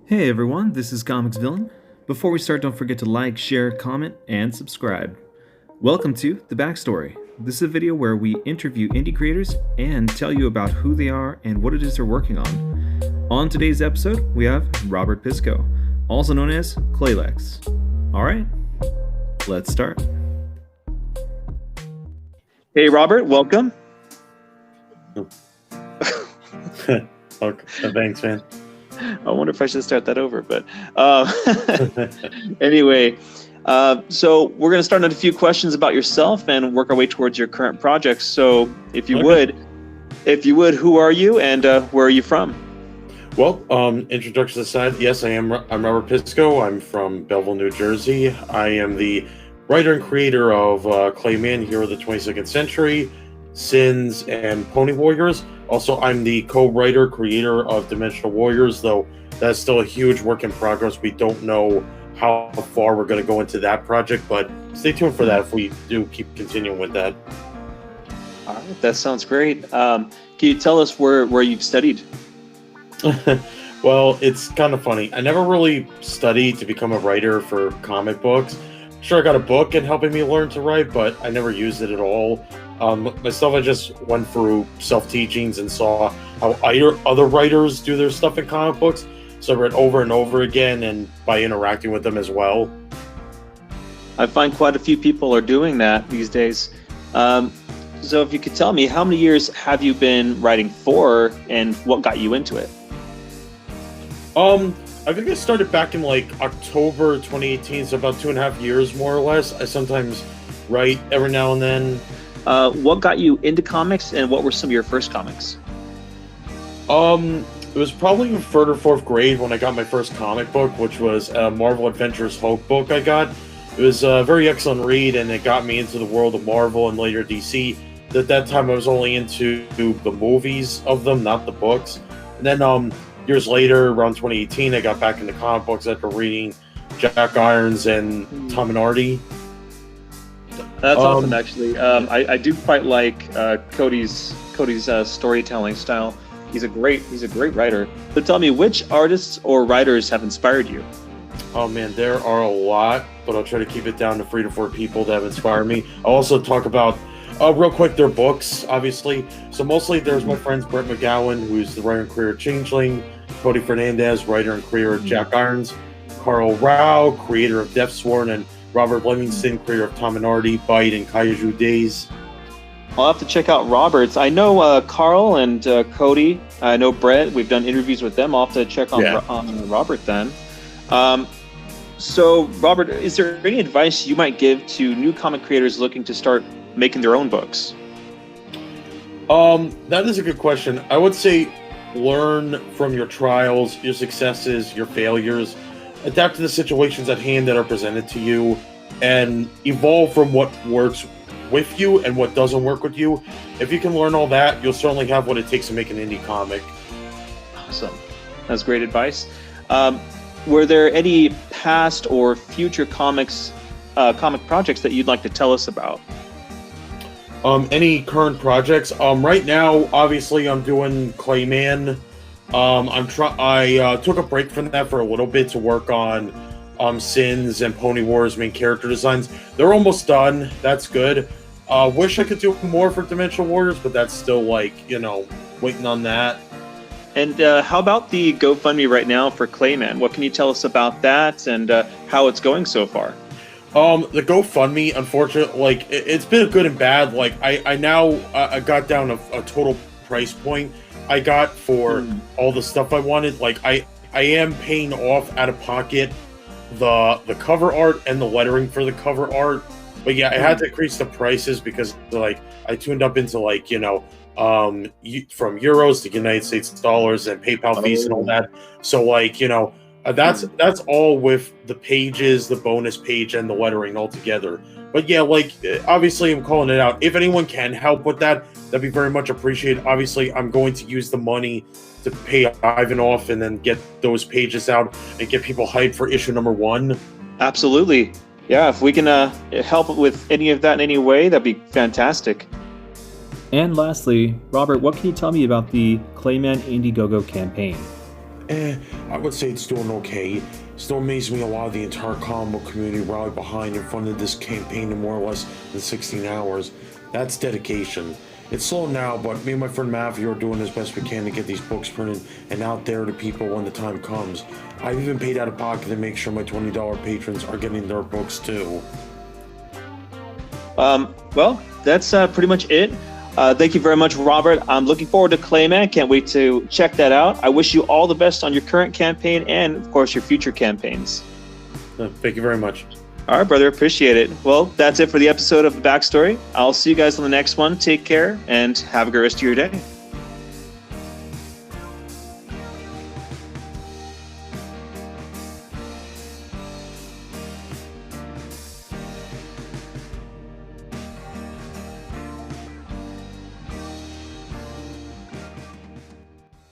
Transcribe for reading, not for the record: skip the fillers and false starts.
Hey everyone, this is Comics Villain. Before we start, don't forget to like, share, comment, and subscribe. Welcome to The Backstory. This is a video where we interview indie creators and tell you about who they are and what it is they're working on. On today's episode, we have Robert Pisko, also known as Claylex. Alright, let's start. Hey Robert, welcome. Okay, thanks, man. I wonder if I should start that over, but anyway, so we're going to start on a few questions about yourself and work our way towards your current projects. So if you would, who are you and where are you from? Well, introduction aside, yes, I'm Robert Pisko. I'm from Belleville, New Jersey. I am the writer and creator of Clayman, Hero of the 22nd Century, Sins, and Pony Warriors. Also, I'm the co-writer, creator of Dimensional Warriors, though that's still a huge work in progress. We don't know how far we're going to go into that project, but stay tuned for that if we do keep continuing with that. All right, that sounds great. Can you tell us where you've studied? Well, it's kind of funny. I never really studied to become a writer for comic books. Sure, I got a book in helping me learn to write, but I never used it at all. Myself, I just went through self-teachings and saw how other writers do their stuff in comic books. So I read over and over again, and by interacting with them as well. I find quite a few people are doing that these days. So if you could tell me, how many years have you been writing for, and what got you into it? I think I started back in like October 2018, so about 2.5 years more or less. I sometimes write every now and then. What got you into comics, and what were some of your first comics? It was probably in third or fourth grade when I got my first comic book, which was a Marvel Adventures Hulk book I got. It was a very excellent read, and it got me into the world of Marvel and later DC. At that time, I was only into the movies of them, not the books. And then years later, around 2018, I got back into comic books after reading Jack Irons and Tom and Artie. That's awesome, actually. I do quite like Cody's storytelling style. He's a great writer. So tell me, which artists or writers have inspired you? Oh man, there are a lot, but I'll try to keep it down to 3 to 4 people that have inspired me. I'll also talk about, real quick, their books, obviously. So mostly there's my friends Brett McGowan, who's the writer and creator of Changeling, Cody Fernandez, writer and creator of Jack Irons, Carl Rao, creator of Deathsworn, and Robert Livingston, creator of Tom and Artie, Bite, and Kaiju Days. I'll have to check out Robert's. I know Carl and Cody. I know Brett. We've done interviews with them. I'll have to check on Robert then. So, Robert, is there any advice you might give to new comic creators looking to start making their own books? That is a good question. I would say learn from your trials, your successes, your failures. Adapt to the situations at hand that are presented to you, and evolve from what works with you and what doesn't work with you. If you can learn all that, you'll certainly have what it takes to make an indie comic. Awesome. That's great advice. Were there any past or future comic projects that you'd like to tell us about? Any current projects? Right now, obviously, I'm doing Clayman. I took a break from that for a little bit to work on Sins and Pony Wars main character designs. They're almost done. That's good. Wish I could do more for Dimensional Warriors, but that's still waiting on that. And how about the GoFundMe right now for Clayman? What can you tell us about that and how it's going so far? The GoFundMe, unfortunately, it's been good and bad. I now got down a total price point I got for all the stuff I wanted. I am paying off out of pocket the cover art and the lettering for the cover art, but yeah, I had to increase the prices because I tuned up into from euros to United States dollars and PayPal fees and all that. So that's all with the pages, the bonus page, and the lettering all together. But yeah, obviously I'm calling it out. If anyone can help with that, that'd be very much appreciated. Obviously, I'm going to use the money to pay Ivan off and then get those pages out and get people hyped for issue number 1. Absolutely. Yeah, if we can help with any of that in any way, that'd be fantastic. And lastly, Robert, what can you tell me about the Clayman Indiegogo campaign? I would say it's doing okay. Still amazes me a lot of the entire comic book community rallied behind and funded this campaign in more or less than 16 hours. That's dedication. It's slow now, but me and my friend Matthew are doing as best we can to get these books printed and out there to people when the time comes. I've even paid out of pocket to make sure my $20 patrons are getting their books too. Well, that's pretty much it. Thank you very much, Robert. I'm looking forward to Clayman. Can't wait to check that out. I wish you all the best on your current campaign and, of course, your future campaigns. Thank you very much. All right, brother. Appreciate it. Well, that's it for the episode of The Backstory. I'll see you guys on the next one. Take care and have a great rest of your day.